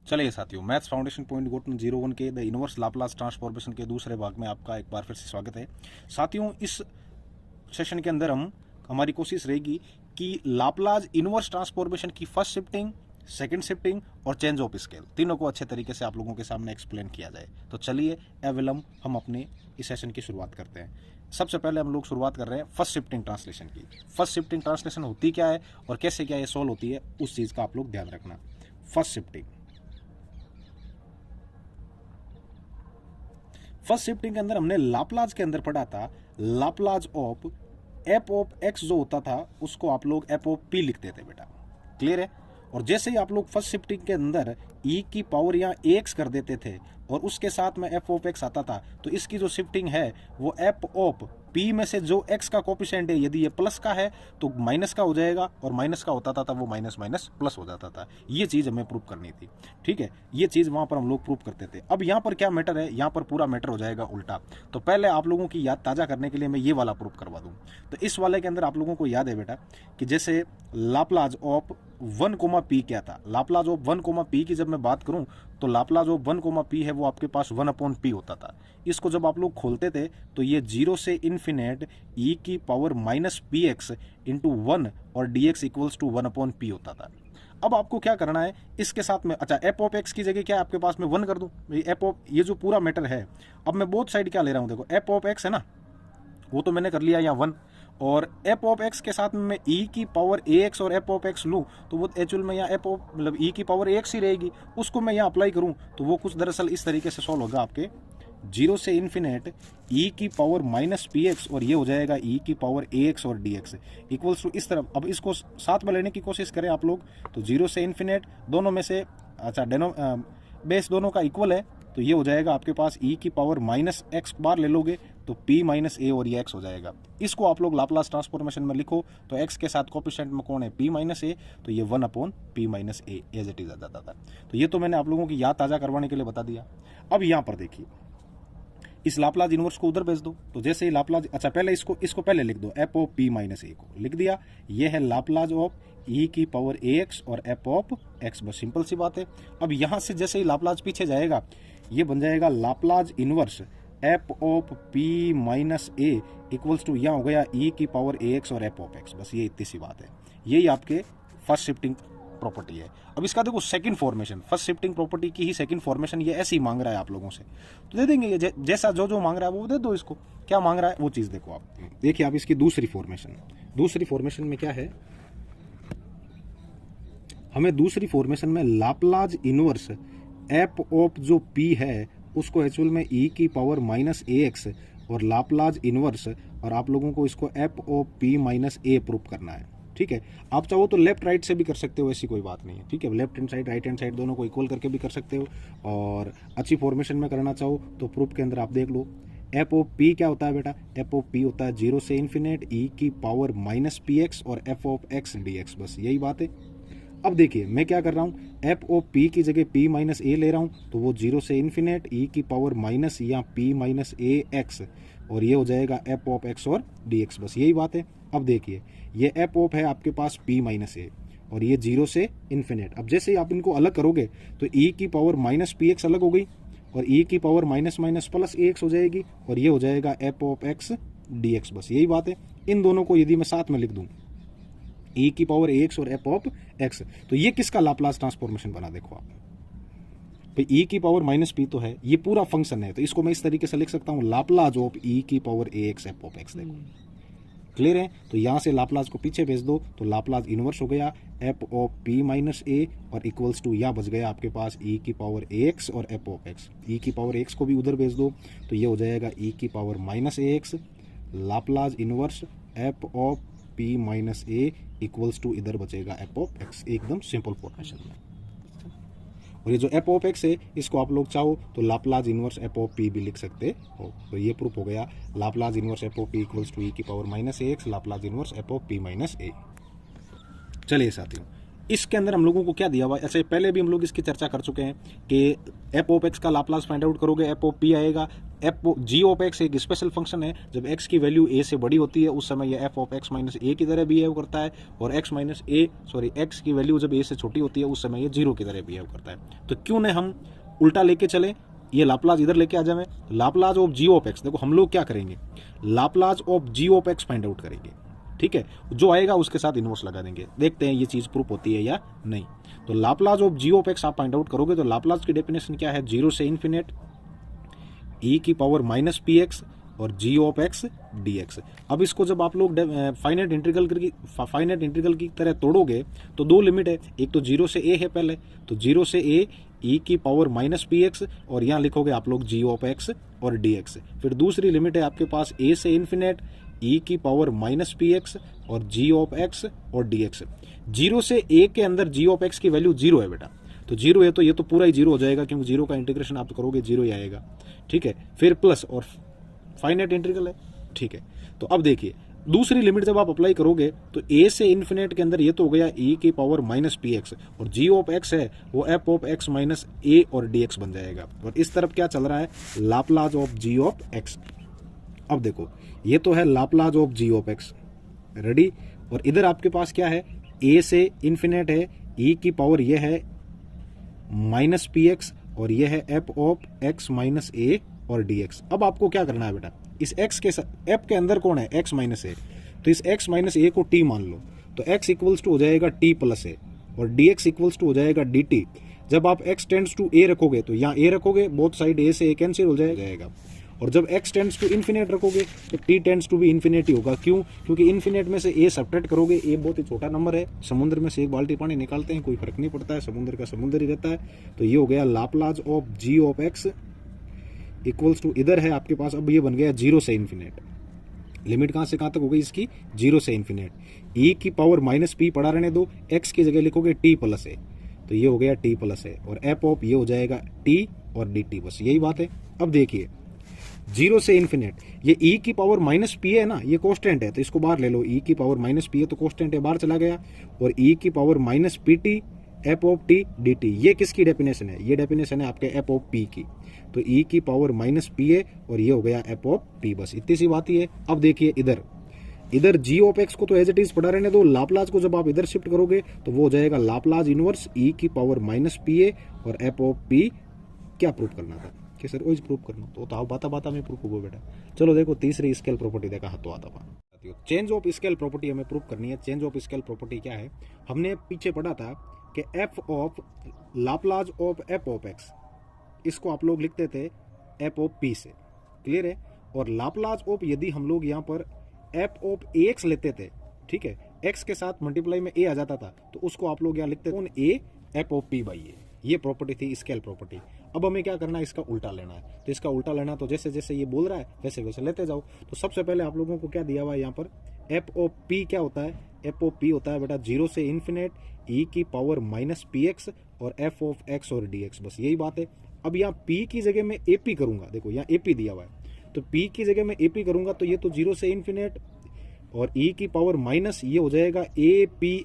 चलिए साथियों, maths foundation point Gotan 01 के द इनवर्स लाप्लास ट्रांसफॉर्मेशन के दूसरे भाग में आपका एक बार फिर से स्वागत है। साथियों, इस सेशन के अंदर हमारी कोशिश रहेगी कि लाप्लास इनवर्स ट्रांसफॉर्मेशन की फर्स्ट शिफ्टिंग, सेकंड शिफ्टिंग और चेंज ऑफ स्केल तीनों को अच्छे तरीके से आप लोगों के सामने एक्सप्लेन किया जाए। तो चलिए अविलंब हम अपने इस सेशन की शुरुआत करते हैं। सबसे पहले हम लोग शुरुआत कर रहे हैं फर्स्ट शिफ्टिंग ट्रांसलेशन की। फर्स्ट शिफ्टिंग ट्रांसलेशन होती क्या है और कैसे क्या ये सॉल्व होती है, उस चीज़ का आप लोग ध्यान रखना। फर्स्ट शिफ्टिंग के अंदर हमने लाप्लास के अंदर पढ़ा था Laplace of F of x जो होता था उसको आप लोग एफ ऑफ पी लिखते थे बेटा। क्लियर है? और जैसे ही आप लोग फर्स्ट शिफ्टिंग के अंदर ई की पावर यहाँ एक्स कर देते थे और उसके साथ में एफ ऑफ एक्स आता था, तो इसकी जो शिफ्टिंग है वो एफ ऑफ पी में से जो एक्स का कोफिशिएंट है, यदि ये प्लस का है तो माइनस का हो जाएगा, और माइनस का होता था तब वो माइनस माइनस प्लस हो जाता था। ये चीज़ हमें प्रूव करनी थी। ठीक है, ये चीज़ वहाँ पर हम लोग प्रूव करते थे। अब यहाँ पर क्या मैटर है, यहाँ पर पूरा मैटर हो जाएगा उल्टा। तो पहले आप लोगों की याद ताज़ा करने के लिए मैं ये वाला प्रूव करवा दूँ। तो इस वाले के अंदर आप लोगों को याद है बेटा कि जैसे लाप्लास ऑफ 1, पी क्या था। लाप्लास ऑफ 1, पी की जब मैं बात करूं तो लाप्लास ऑफ 1, पी है वो आपके पास 1/p होता था। इसको जब आप लोग खोलते थे तो ये 0 से इन्फिनेट ई की power minus P x into 1 और D x equals to 1/p होता था। अब आपको क्या करना है इसके साथ में, अच्छा एफ ऑफ एक्स की जगह क्या आपके पास में 1 कर दूं। एफ ऑफ, ये जो पूरा मैटर है, अब मैं बोथ साइड क्या ले रहा हूं, देखो एफ ऑफ एक्स है ना, वो तो मैंने कर लिया यहाँ 1, और एफ ऑफ एक्स के साथ में मैं ई की पावर ए एक्स और एफ ऑफ एक्स लूँ तो वो एक्चुअल में यहाँ एफ ऑफ मतलब ई की पावर ए एक्स ही रहेगी। उसको मैं यहाँ अप्लाई करूँ तो वो कुछ दरअसल इस तरीके से सॉल्व होगा आपके 0 से इन्फिनेट ई की पावर माइनस पी एक्स, और ये हो जाएगा ई की पावर ए एक्स और डी एक्स इक्वल्स टू इस तरफ। अब इसको साथ में लेने की कोशिश करें आप लोग तो 0 से इन्फिनेट दोनों में से, अच्छा बेस दोनों का इक्वल है तो ये हो जाएगा आपके पास ई की पावर माइनस एक्स बार ले लोगे तो p माइनस ए और ये x हो जाएगा। इसको आप लोग लाप्लास ट्रांसफॉर्मेशन में लिखो तो x के साथ कोफिशिएंट में कौन है, p माइनस ए, तो ये 1/p minus A as it is आ जाता था। तो ये तो मैंने आप लोगों की याद ताज़ा करवाने के लिए बता दिया। अब यहाँ पर देखिए, इस लाप्लास इनवर्स को उधर भेज दो। तो जैसे ही लाप्लास, अच्छा पहले इसको पहले लिख दो, एफ ऑफ p माइनस ए को लिख दिया। ये है लाप्लास ऑफ ई की पावर ए एक्स और एफ ऑफ एक्स, बस सिंपल सी बात है। अब यहाँ से जैसे ही लाप्लास पीछे जाएगा ये बन जाएगा Laplace inverse F of P minus a equals to यहाँ हो गया ई की पावर ए एक्स और एफ ऑफ एक्स, बस ये इतनी सी बात है। यही आपके फर्स्ट शिफ्टिंग प्रॉपर्टी है। अब इसका देखो second formation, first shifting property की ही सेकंड फॉर्मेशन ये ऐसे ही मांग रहा है आप लोगों से, तो दे देंगे। ये जैसा जो मांग रहा है वो दे दो। इसको क्या मांग रहा है वो चीज़ देखो आप। देखिए आप इसकी दूसरी फॉर्मेशन में क्या है, हमें दूसरी फॉर्मेशन में लाप्लास इनवर्स एफ ऑफ जो पी है उसको एक्चुअल में ई की पावर माइनस ए एक्स और लाप्लास इनवर्स, और आप लोगों को इसको F of P minus A prove करना है। ठीक है, आप चाहो तो लेफ्ट राइट से भी कर सकते हो, ऐसी कोई बात नहीं है। ठीक है, left hand side right hand side दोनों को इक्वल करके भी कर सकते हो, और अच्छी फॉर्मेशन में करना चाहो तो प्रूफ के अंदर आप देख लो। एफ ऑफ पी क्या होता है बेटा, एफ ऑफ पी होता है 0 से इन्फिनेट ई की पावर माइनस पी एक्स और f of x D x, बस यही बात है। अब देखिए मैं क्या कर रहा हूँ, एफ ऑफ पी की जगह p माइनस ए ले रहा हूँ तो वो 0 से इन्फिनेट ई की पावर माइनस या p माइनस ए एक्स, और ये हो जाएगा एफ ऑफ एक्स और डी एक्स, बस यही बात है। अब देखिए ये एफ ऑफ है आपके पास p माइनस ए और ये 0 से इन्फिनेट। अब जैसे ही आप इनको अलग करोगे तो e की पावर माइनस पी एक्स अलग हो गई और e की पावर माइनस माइनस प्लस ए एक्स हो जाएगी, और ये हो जाएगा F of x D x, बस यही बात है। इन दोनों को यदि मैं साथ में लिख दूँ ई की पावर एक्स और एफ ऑफ एक्स, तो ये किसका लाप्लास ट्रांसफॉर्मेशन बना, देखो आप भाई ई की पावर माइनस पी तो है, ये पूरा फंक्शन है, तो इसको मैं इस तरीके से लिख सकता हूँ लाप्लास ऑफ ई की power a x F of x. देखो क्लियर है? तो यहाँ से लाप्लास को पीछे भेज दो तो लाप्लास इनवर्स हो गया एफ ऑफ पी माइनस ए और इक्वल्स टू यहाँ बच गया आपके पास ई की पावर एक्स और एफ ऑफ एक्स। ई की पावर एक्स को भी उधर भेज दो तो ये हो जाएगा ई की power minus A x Laplace inverse F of P minus a equals to इधर बचेगा एफ ऑफ एक्स, एकदम सिंपल फॉर्मेशन में। और ये जो एफ ऑफ एक्स है इसको आप लोग चाहो तो Laplace inverse F of P भी लिख सकते हो। तो ये प्रूफ हो गया Laplace inverse F of P equals to E की power minus A x Laplace inverse F of P minus A. चलिए साथियों इसके अंदर हम लोगों को क्या दिया हुआ है, ऐसे पहले भी हम लोग इसकी चर्चा कर चुके हैं कि एफ ऑफ एक्स का लाप्लास फाइंड आउट करोगे एफ ऑफ पी आएगा। जी ऑफ एक्स एक स्पेशल फंक्शन है, जब एक्स की वैल्यू ए से बड़ी होती है उस समय ये एफ ऑफ एक्स माइनस ए की तरह बिहेव करता है, और एक्स की वैल्यू जब ए से छोटी होती है उस समय ये जीरो की तरह बिहेव करता है। तो क्यों न हम उल्टा लेके चले, ये लाप्लास इधर लेके आ जाए, Laplace of g of x. देखो हम लोग क्या करेंगे, Laplace of g of x find out करेंगे, ठीक है, जो आएगा उसके साथ इनवर्स लगा देंगे, देखते हैं ये चीज प्रूफ होती है या नहीं। तो Laplace of g of x आप फाइंड आउट करोगे तो लाप्लास की डेफिनेशन क्या है, जीरो से इन्फिनिट ई की पावर माइनस पी एक्स और जी ऑफ एक्स डी एक्स। अब इसको जब आप लोग फाइनाइट इंटीग्रल की तरह तोड़ोगे तो दो लिमिट है, एक तो जीरो से ए है पहले, तो जीरो से ए ई की पावर माइनस पी एक्स, और यहाँ लिखोगे आप लोग जी ऑफ एक्स और डी एक्स। फिर दूसरी लिमिट है आपके पास ए से इन्फिनिट ई की पावर माइनस पी एक्स और जी ऑफ एक्स और डी एक्स। जीरो से ए के अंदर जी ऑफ एक्स की वैल्यू जीरो है बेटा, तो जीरो है तो ये तो पूरा ही जीरो हो जाएगा, क्योंकि जीरो का इंटीग्रेशन आप करोगे जीरो ही आएगा, ठीक है। फिर प्लस और फाइनाइट इंटीग्रल है, ठीक है। तो अब देखिए दूसरी लिमिट जब आप अप्लाई करोगे तो ए से इन्फिनिट के अंदर ये तो हो गया ई की पावर माइनस पी एक्स, और जी ऑफ एक्स है वो एफ ऑफ एक्स माइनस ए और डी एक्स बन जाएगा। और इस तरफ क्या चल रहा है, Laplace of g of x. अब देखो ये तो है Laplace of g of x, ready. और इधर आपके पास क्या है, ए से इन्फिनिट है, ई की पावर ये है माइनस पी एक्स और ये है एफ ऑफ एक्स माइनस ए और डी एक्स। अब आपको क्या करना है बेटा, इस एक्स के एफ के अंदर कौन है, एक्स माइनस ए, तो इस एक्स माइनस ए को टी मान लो, तो एक्स इक्वल्स टू हो जाएगा टी प्लस ए और डी एक्स इक्वल्स टू हो जाएगा डी टी। जब आप एक्स टेंड्स टू ए रखोगे तो यहाँ ए रखोगे, बोथ साइड ए से ए कैंसिल हो जाएगा, और जब x टेंड्स टू इन्फिनिट रखोगे तो t टेंड्स टू भी इन्फिनिटी होगा। क्यों, क्योंकि इन्फिनिट में से a सब्ट्रैक्ट करोगे, a बहुत ही छोटा नंबर है, समुद्र में से एक बाल्टी पानी निकालते हैं कोई फर्क नहीं पड़ता है, समुद्र का समुद्र ही रहता है। तो ये हो गया Laplace of g of x equals to, इधर है आपके पास, अब ये बन गया जीरो से इन्फिनिट, लिमिट कहां से कहां तक हो गई इसकी, जीरो से इन्फिनिट, e की पावर माइनस पी पड़ा रहने दो, x की जगह लिखोगे t प्लस ए, तो ये हो गया t प्लस ए, और f ऑफ ये हो जाएगा t और dt, बस यही बात है। अब देखिए जीरो से इन्फिनिट, ये e की पावर माइनस पी है ना, ये कांस्टेंट है तो इसको बाहर ले लो, e की पावर माइनस पी है तो कांस्टेंट है, बाहर चला गया, और e की power minus P T F of T D T, ये किसकी डेफिनेशन है, ये डेफिनेशन है आपके एफ ऑफ पी की, तो e की पावर माइनस पी है और ये हो गया एफ ऑफ पी, बस इतनी सी बात ही है। अब देखिए इधर जी ऑफ एक्स को तो एज इट इज पड़ा रहने दो, लाप्लास को जब आप इधर शिफ्ट करोगे तो वो हो जाएगा लाप्लास इनवर्स e की पावर माइनस पी है और एफ ऑफ पी। क्या प्रूफ करना था कि सर वही प्रूफ करना, तो बाता में प्रूफ होगा बेटा। चलो देखो तीसरी स्केल प्रॉपर्टी देखा हाथों आता चेंज ऑफ स्केल प्रॉपर्टी हमें प्रूफ करनी है। चेंज ऑफ स्केल प्रॉपर्टी क्या है, हमने पीछे पढ़ा था कि F of Laplace of F of x, इसको आप लोग लिखते थे एफ ऑफ पी से, क्लियर है। और लाप्लास ऑफ यदि हम लोग यहाँ पर एफ ऑफ ए एक्स लेते थे, ठीक है, एक्स के साथ मल्टीप्लाई में ए आ जाता था, तो उसको आप लोग यहाँ लिखते थे A F of P by A, ये प्रॉपर्टी थी स्केल प्रॉपर्टी। अब हमें क्या करना है, इसका उल्टा लेना है, तो इसका उल्टा लेना तो जैसे जैसे ये बोल रहा है वैसे वैसे लेते जाओ। तो सबसे पहले आप लोगों को क्या दिया हुआ है यहाँ पर, एफ ऑफ पी क्या होता है, एफ ऑफ पी होता है बेटा जीरो से इन्फिनिट ई की पावर माइनस पी एक्स और एफ ऑफ एक्स और डी एक्स, बस यही बात है। अब यहाँ पी की जगह में ए पी करूंगा, देखो यहाँ ए पी दिया हुआ है, तो पी की जगह में ए पी करूंगा तो ये तो जीरो से इन्फिनिट और ई की पावर माइनस ये हो जाएगा ए पी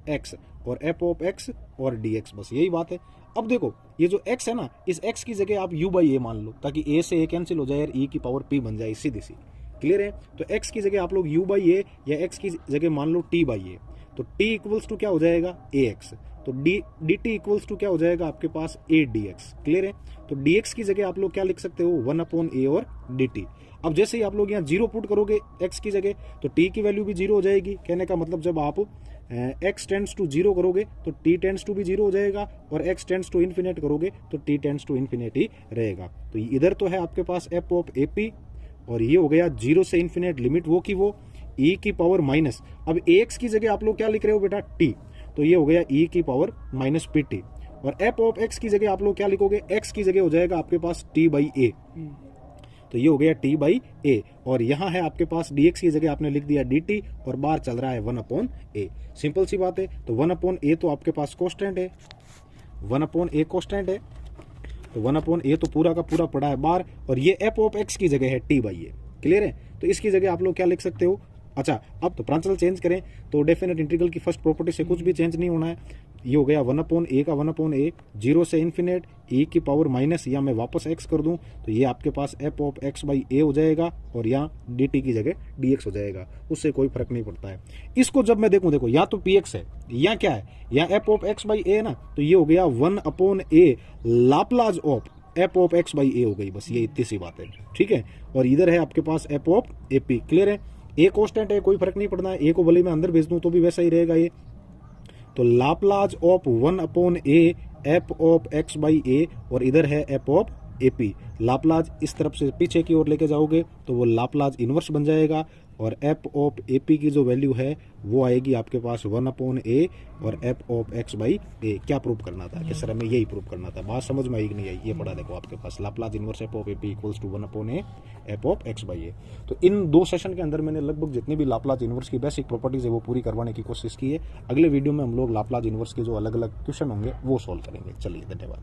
एक्स और एफ ऑफ एक्स और डी एक्स, बस यही बात है। अब देखो ये जो x है ना, इस x की जगह आप u बाई ए मान लो, ताकि a से a कैंसिल हो जाए और e की पावर p बन जाए, सीधी सी, क्लियर है। तो x की जगह आप लोग u बाई ए या x की जगह मान लो t बाई ए, तो t इक्वल्स टू क्या हो जाएगा ax, तो dt इक्वल्स टू क्या हो जाएगा आपके पास a dx, क्लियर है। तो dx की जगह आप लोग क्या लिख सकते हो, 1/a और dt। अब जैसे ही आप लोग यहाँ जीरो पुट करोगे x की जगह, तो t की वैल्यू भी जीरो हो जाएगी, कहने का मतलब जब आप x टेंड्स टू जीरो करोगे तो t टेंड्स टू भी जीरो हो जाएगा, और x टेंड्स टू इन्फिनिट करोगे तो t टेंड्स टू इन्फिनिटी रहेगा। तो इधर तो है आपके पास f ऑफ ए पी, और ये हो गया जीरो से इन्फिनिट लिमिट वो की वो e की पावर माइनस, अब ax की जगह आप लोग क्या लिख रहे हो बेटा t, तो ये हो गया e की पावर माइनस पी टी, और f ऑफ x की जगह आप लोग क्या लिखोगे, x की जगह हो जाएगा आपके पास t बाई ए, तो ये हो गया t बाई ए, और यहाँ है आपके पास dx की जगह आपने लिख दिया dt, और बाहर चल रहा है 1/a, सिंपल सी बात है। तो 1/a तो आपके पास कांस्टेंट है, 1/a कांस्टेंट है, तो 1/a तो पूरा का पूरा पड़ा है बाहर, और ये f ऑफ x की जगह है t बाई ए, क्लियर है। तो इसकी जगह आप लोग क्या लिख सकते हो, अच्छा, अब तो प्रांचल चेंज करें तो डेफिनेट इंटीग्रल की फर्स्ट प्रॉपर्टी से कुछ भी चेंज नहीं होना है। ये हो गया 1/a का 1/a, 0 से इन्फिनेट e की पावर माइनस, या मैं वापस x कर दूं तो ये आपके पास f of x by a हो जाएगा और यहाँ dt की जगह dx हो जाएगा, उससे कोई फर्क नहीं पड़ता है। इसको जब मैं देखूं, देखो या तो px है या क्या है, या f of x by a ना, तो ये हो गया 1/a Laplace of f of x by a हो गई, बस ये इतनी सी बात है, ठीक है। और इधर है आपके पास f ऑफ ap, क्लियर है। a कांस्टेंट है, कोई फर्क नहीं पड़ना है, a को भले मैं अंदर भेज दूं तो भी वैसा ही रहेगा ये। तो Laplace of 1/a f of x by a, और इधर है f ऑफ ap। लाप्लाज इस तरफ से पीछे की ओर लेके जाओगे तो वो लाप्लाज इनवर्स बन जाएगा, और f ऑफ ap की जो वैल्यू है वो आएगी आपके पास 1/a और f of x by a। क्या प्रूव करना था कि सर हमें यही प्रूव करना था, बात समझ में आई कि नहीं आई? ये पढ़ा देखो आपके पास Laplace inverse f of ap equals to 1/a f of x by a। तो इन 2 सेशन के अंदर मैंने लगभग जितनी भी लाप्लाज इनवर्स की बेसिक प्रॉपर्टीज है वो पूरी करवाने की कोशिश की है। अगले वीडियो में हम लोग लाप्लाज इनवर्स के जो अलग अलग क्वेश्चन होंगे वो सॉल्व करेंगे। चलिए, धन्यवाद।